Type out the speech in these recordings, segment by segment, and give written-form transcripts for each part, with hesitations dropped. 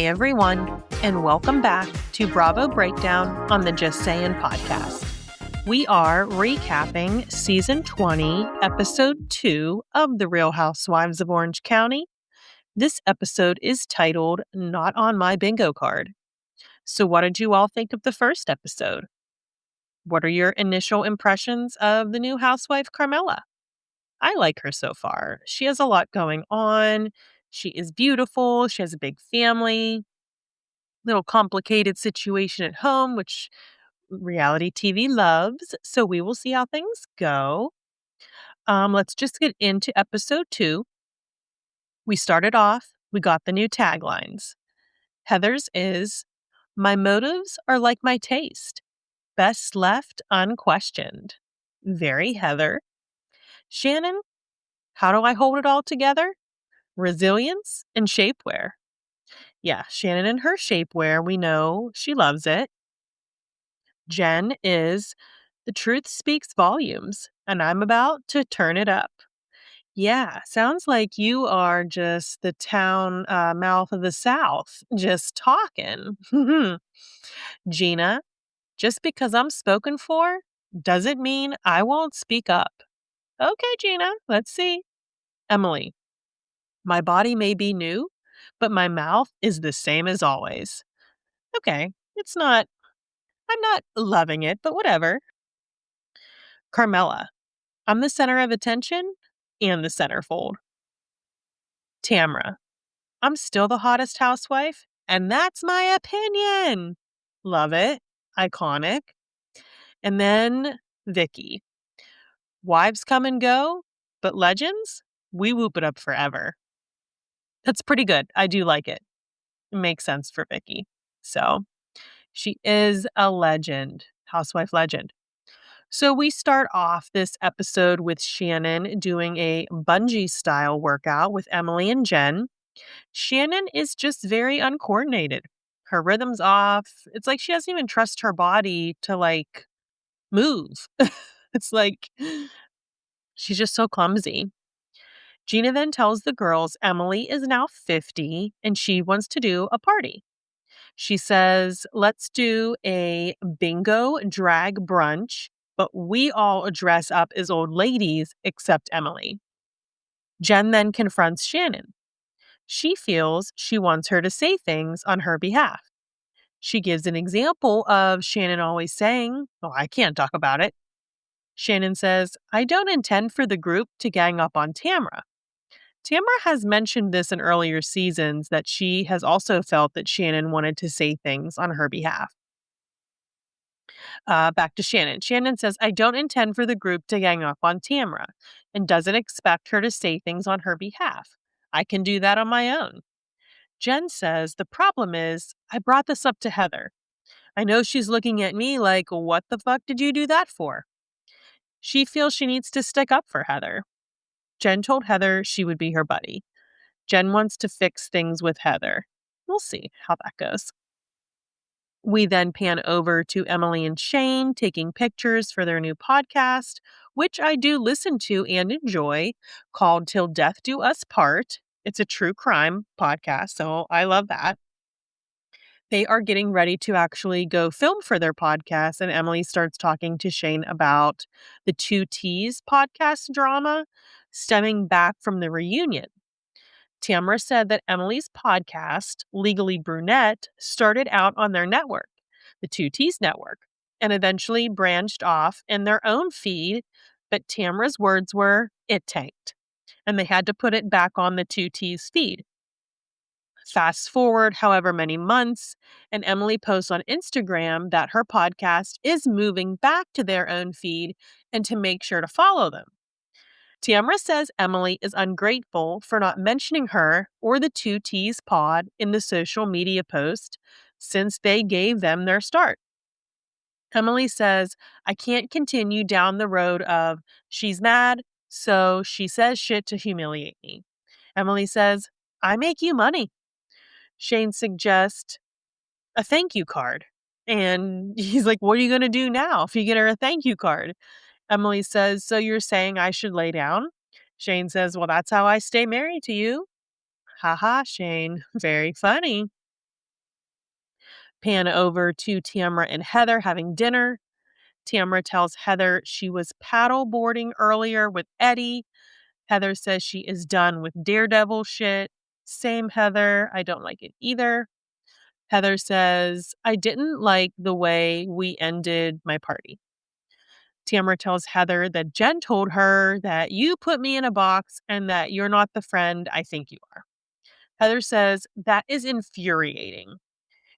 Hey everyone, and welcome back to Bravo Breakdown on the Just Sayin' podcast. We are recapping Season 20, Episode 2 of The Real Housewives of Orange County. This episode is titled Not on My Bingo Card. So what did you all think of the first episode? What are your initial impressions of the new housewife, Carmella? I like her so far. She has a lot going on. She is beautiful. She has a big family. Little complicated situation at home, which reality TV loves. So we will see how things go. Let's just get into episode 2. We started off, we got the new taglines. Heather's is, "My motives are like my taste. Best left unquestioned." Very Heather. Shannon, "How do I hold it all together? Resilience and shapewear." Yeah, Shannon and her shapewear, we know she loves it. Jenn is, "The truth speaks volumes, and I'm about to turn it up." Yeah, sounds like you are just the town mouth of the South, just talking. Gina, "Just because I'm spoken for doesn't mean I won't speak up." Okay, Gina, let's see. Emily, "My body may be new, but my mouth is the same as always." Okay, I'm not loving it, but whatever. Carmella, "I'm the center of attention and the centerfold." Tamra, "I'm still the hottest housewife, and that's my opinion." Love it. Iconic. And then Vicki, "Wives come and go, but legends, we whoop it up forever." That's pretty good. I do like it. It makes sense for Vicki. So she is a legend, housewife legend. So we start off this episode with Shannon doing a bungee style workout with Emily and Jenn. Shannon is just very uncoordinated. Her rhythm's off. It's like she doesn't even trust her body to move. It's like she's just so clumsy. Gina then tells the girls Emily is now 50 and she wants to do a party. She says, "Let's do a bingo drag brunch, but we all dress up as old ladies except Emily." Jenn then confronts Shannon. She feels she wants her to say things on her behalf. She gives an example of Shannon always saying, "Oh, I can't talk about it." Shannon says, "I don't intend for the group to gang up on Tamra." Tamra has mentioned this in earlier seasons that she has also felt that Shannon wanted to say things on her behalf. Back to Shannon. Shannon says, "I don't intend for the group to gang up on Tamra and doesn't expect her to say things on her behalf. I can do that on my own." Jenn says, "The problem is, I brought this up to Heather. I know she's looking at me like, what the fuck did you do that for?" She feels she needs to stick up for Heather. Jenn told Heather she would be her buddy. Jenn wants to fix things with Heather. We'll see how that goes. We then pan over to Emily and Shane taking pictures for their new podcast, which I do listen to and enjoy, called Till Death Do Us Part. It's a true crime podcast, so I love that. They are getting ready to actually go film for their podcast, and Emily starts talking to Shane about the Two T's podcast drama stemming back from the reunion. Tamra said that Emily's podcast, Legally Brunette, started out on their network, the Two T's network, and eventually branched off in their own feed, but Tamra's words were, "It tanked," and they had to put it back on the Two T's feed. Fast forward however many months, and Emily posts on Instagram that her podcast is moving back to their own feed and to make sure to follow them. Tamra says Emily is ungrateful for not mentioning her or the Two T's pod in the social media post since they gave them their start. Emily says, "I can't continue down the road of she's mad, so she says shit to humiliate me." Emily says, "I make you money." Shane suggests a thank you card. And he's like, "What are you going to do now if you get her a thank you card?" Emily says, "So you're saying I should lay down?" Shane says, "Well, that's how I stay married to you." Haha, Shane. Very funny. Pan over to Tamra and Heather having dinner. Tamra tells Heather she was paddle boarding earlier with Eddie. Heather says she is done with daredevil shit. Same, Heather. I don't like it either. Heather says, I didn't like the way we ended my party. Tamra tells Heather that Jenn told her that you put me in a box and that you're not the friend I think you are. Heather says, that is infuriating.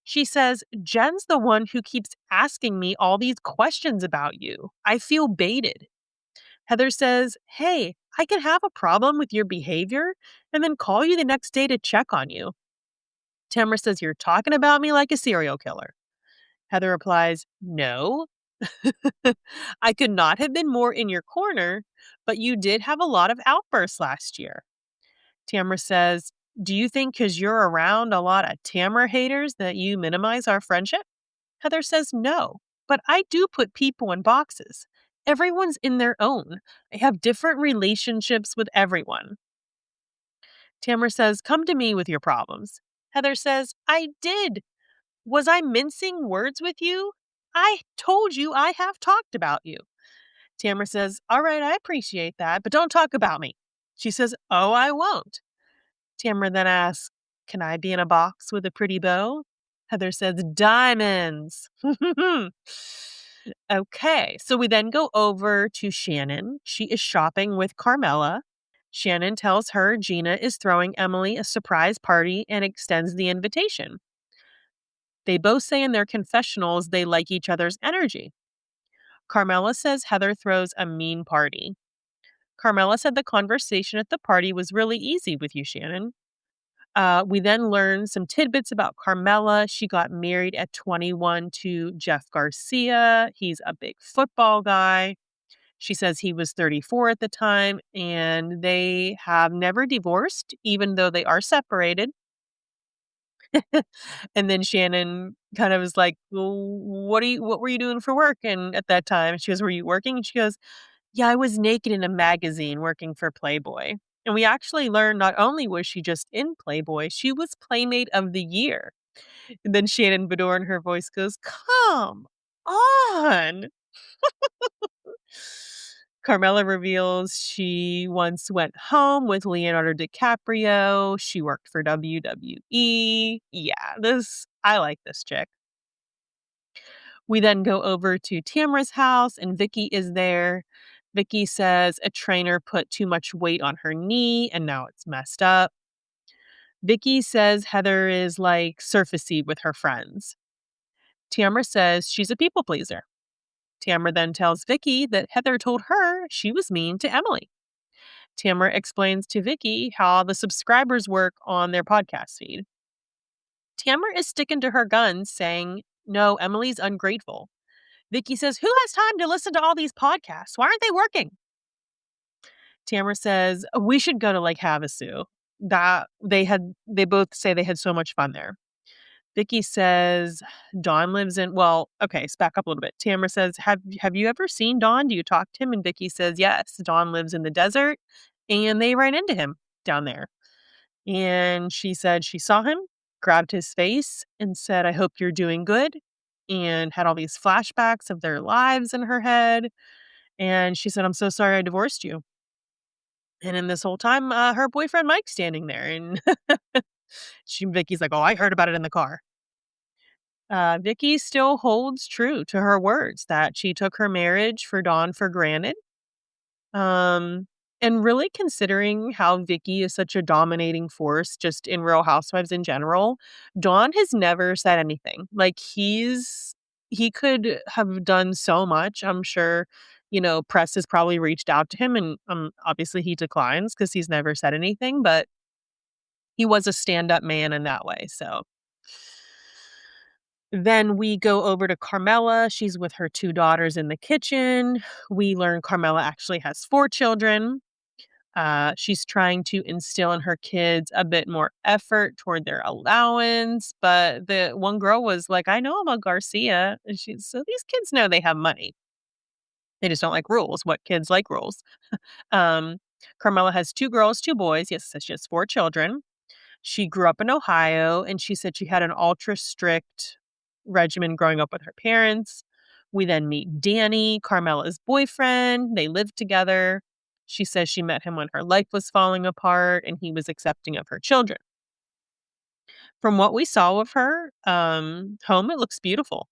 She says, Jen's the one who keeps asking me all these questions about you. I feel baited. Heather says, hey, I can have a problem with your behavior and then call you the next day to check on you. Tamra says, you're talking about me like a serial killer. Heather replies, no. I could not have been more in your corner, but you did have a lot of outbursts last year. Tamra says, do you think because you're around a lot of Tamra haters that you minimize our friendship? Heather says, no, but I do put people in boxes. Everyone's in their own. I have different relationships with everyone. Tamra says, come to me with your problems. Heather says, I did. Was I mincing words with you? I told you I have talked about you. Tamra says, all right, I appreciate that, but don't talk about me. She says, oh, I won't. Tamra then asks, can I be in a box with a pretty bow? Heather says, diamonds. Okay, so we then go over to Shannon. She is shopping with Carmella. Shannon tells her Gina is throwing Emily a surprise party and extends the invitation. They both say in their confessionals they like each other's energy. Carmella says Heather throws a mean party. Carmella said the conversation at the party was really easy with you, Shannon. We then learn some tidbits about Carmella. She got married at 21 to Jeff Garcia. He's a big football guy. She says he was 34 at the time, and they have never divorced, even though they are separated. And then Shannon kind of was like, well, what were you doing for work? And at that time, she goes, were you working? And she goes, yeah, I was naked in a magazine working for Playboy. And we actually learned not only was she just in Playboy, she was Playmate of the Year. And then Shannon Bedore in her voice goes, come on. Carmella reveals she once went home with Leonardo DiCaprio. She worked for WWE. Yeah, I like this chick. We then go over to Tamra's house and Vicki is there. Vicki says a trainer put too much weight on her knee and now it's messed up. Vicki says Heather is like surfacey with her friends. Tamra says she's a people pleaser. Tamra then tells Vicki that Heather told her she was mean to Emily. Tamra explains to Vicki how the subscribers work on their podcast feed. Tamra is sticking to her guns, saying, no, Emily's ungrateful. Vicki says, who has time to listen to all these podcasts? Why aren't they working? Tamra says, we should go to Lake Havasu. They both say they had so much fun there. Vicki says, Dawn lives in, well, okay, let's back up a little bit. Tamra says, have you ever seen Dawn? Do you talk to him? And Vicki says, yes, Dawn lives in the desert and they ran into him down there. And she said she saw him, grabbed his face and said, I hope you're doing good. And had all these flashbacks of their lives in her head. And she said, I'm so sorry I divorced you. And in this whole time, her boyfriend Mike's standing there. And Vicki's like, oh, I heard about it in the car. Vicki still holds true to her words that she took her marriage for Dawn for granted. And really considering how Vicki is such a dominating force just in Real Housewives in general, Dawn has never said anything. Like he could have done so much. I'm sure, press has probably reached out to him and obviously he declines because he's never said anything, but he was a stand-up man in that way. So then we go over to Carmella. She's with her two daughters in the kitchen. We learn Carmella actually has 4 children. She's trying to instill in her kids a bit more effort toward their allowance. But the one girl was like, I know about Garcia. And so these kids know they have money. They just don't like rules. What kids like rules? Carmella has 2 girls, 2 boys. Yes, she has 4 children. She grew up in Ohio and she said she had an ultra strict regimen growing up with her parents. We then meet Danny, Carmella's boyfriend. They live together. She says she met him when her life was falling apart and he was accepting of her children. From what we saw of her home, it looks beautiful.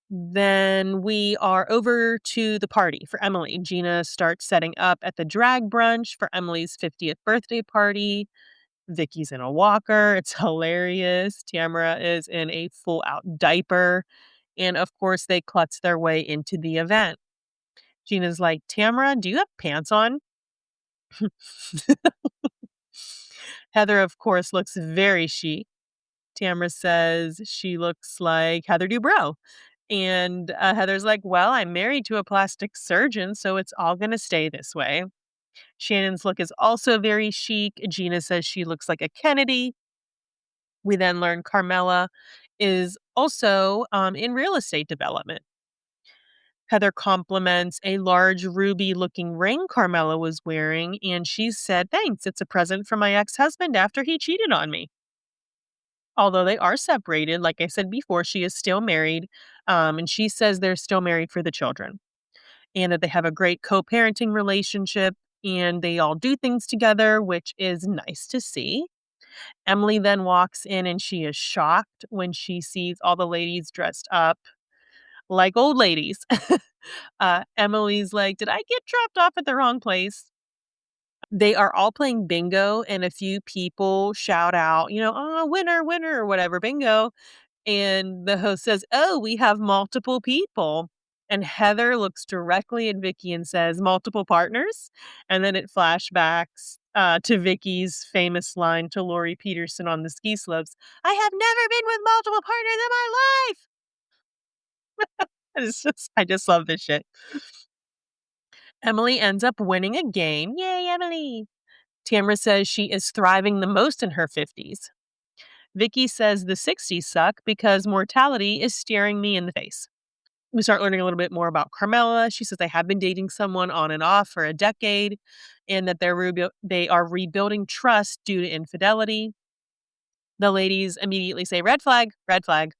Then we are over to the party for Emily. Gina starts setting up at the drag brunch for Emily's 50th birthday party. Vicki's in a walker. It's hilarious. Tamra is in a full out diaper. And of course, they klutz their way into the event. Gina's like, Tamra, do you have pants on? Heather, of course, looks very chic. Tamra says she looks like Heather Dubrow. And Heather's like, well, I'm married to a plastic surgeon, so it's all going to stay this way. Shannon's look is also very chic. Gina says she looks like a Kennedy. We then learn Carmella is also in real estate development. Heather compliments a large ruby looking ring Carmella was wearing, and she said, thanks, it's a present from my ex husband after he cheated on me. Although they are separated, like I said before, she is still married, and she says they're still married for the children and that they have a great co parenting relationship and they all do things together, which is nice to see. Emily then walks in and she is shocked when she sees all the ladies dressed up like old ladies. Emily's like, did I get dropped off at the wrong place? They are all playing bingo, and a few people shout out, oh, winner, winner, or whatever, bingo. And the host says, oh, we have multiple people. And Heather looks directly at Vicki and says, multiple partners? And then it flashbacks to Vicki's famous line to Lori Peterson on the ski slopes. I have never been with multiple partners in my life. I just love this shit. Emily ends up winning a game. Yay, Emily. Tamra says she is thriving the most in her 50s. Vicki says the 60s suck because mortality is staring me in the face. We start learning a little bit more about Carmella. She says they have been dating someone on and off for a decade and that they are rebuilding trust due to infidelity. The ladies immediately say, red flag, red flag.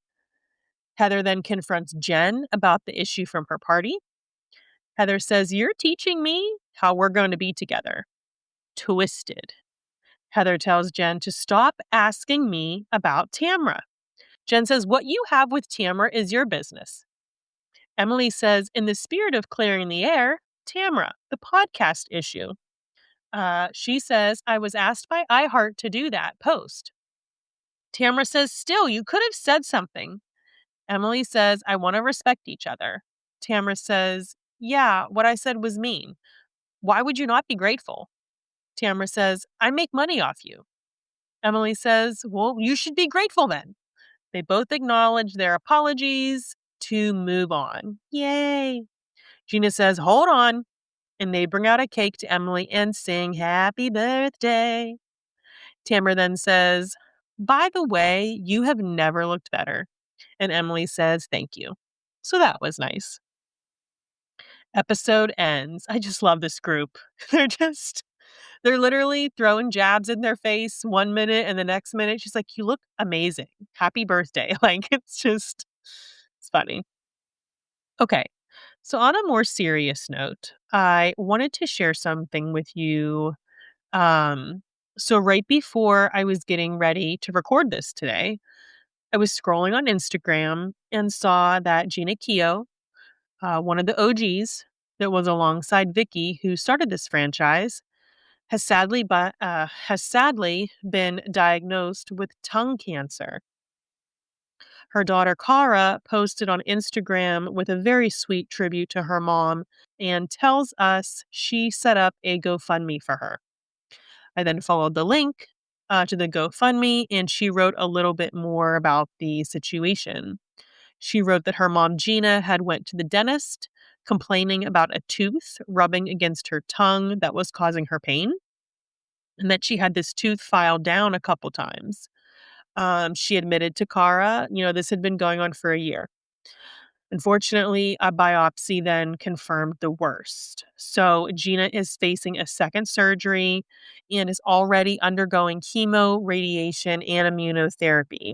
Heather then confronts Jenn about the issue from her party. Heather says, you're teaching me how we're going to be together. Twisted. Heather tells Jenn to stop asking me about Tamra. Jenn says, what you have with Tamra is your business. Emily says, in the spirit of clearing the air, Tamra, the podcast issue. She says, I was asked by iHeart to do that post. Tamra says, still, you could have said something. Emily says, I want to respect each other. Tamra says, yeah, what I said was mean. Why would you not be grateful? Tamra says, I make money off you. Emily says, well, you should be grateful then. They both acknowledge their apologies to move on. Yay. Gina says, hold on. And they bring out a cake to Emily and sing happy birthday. Tamra then says, by the way, you have never looked better. And Emily says, thank you. So that was nice. Episode ends. I just love this group. They're literally throwing jabs in their face 1 minute and the next minute she's like, you look amazing. Happy birthday. Like, it's funny. Okay. So on a more serious note, I wanted to share something with you. So right before I was getting ready to record this today, I was scrolling on Instagram and saw that Jeana Keough, one of the OGs that was alongside Vicki, who started this franchise, has sadly been diagnosed with tongue cancer. Her daughter Cara posted on Instagram with a very sweet tribute to her mom and tells us she set up a GoFundMe for her. I then followed the link to the GoFundMe and she wrote a little bit more about the situation. She wrote that her mom Gina had went to the dentist complaining about a tooth rubbing against her tongue that was causing her pain, and that she had this tooth filed down a couple times. She admitted to Cara, this had been going on for a year. Unfortunately, a biopsy then confirmed the worst. So Gina is facing a second surgery and is already undergoing chemo, radiation, and immunotherapy.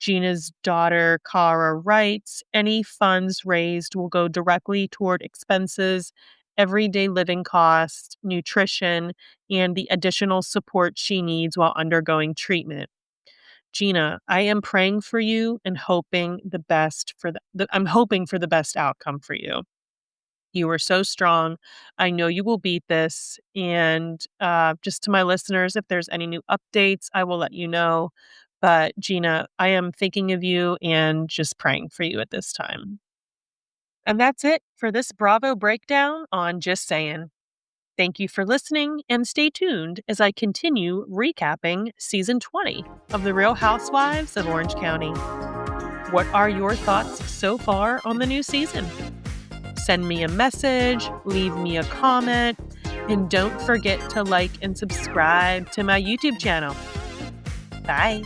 Gina's daughter, Cara, writes, any funds raised will go directly toward expenses, everyday living costs, nutrition, and the additional support she needs while undergoing treatment. Gina, I am praying for you and hoping the best for I'm hoping for the best outcome for you. You are so strong. I know you will beat this. And just to my listeners, if there's any new updates, I will let you know. But Gina, I am thinking of you and just praying for you at this time. And that's it for this Bravo breakdown on Just Saying. Thank you for listening and stay tuned as I continue recapping season 20 of The Real Housewives of Orange County. What are your thoughts so far on the new season? Send me a message, leave me a comment, and don't forget to like and subscribe to my YouTube channel. Bye.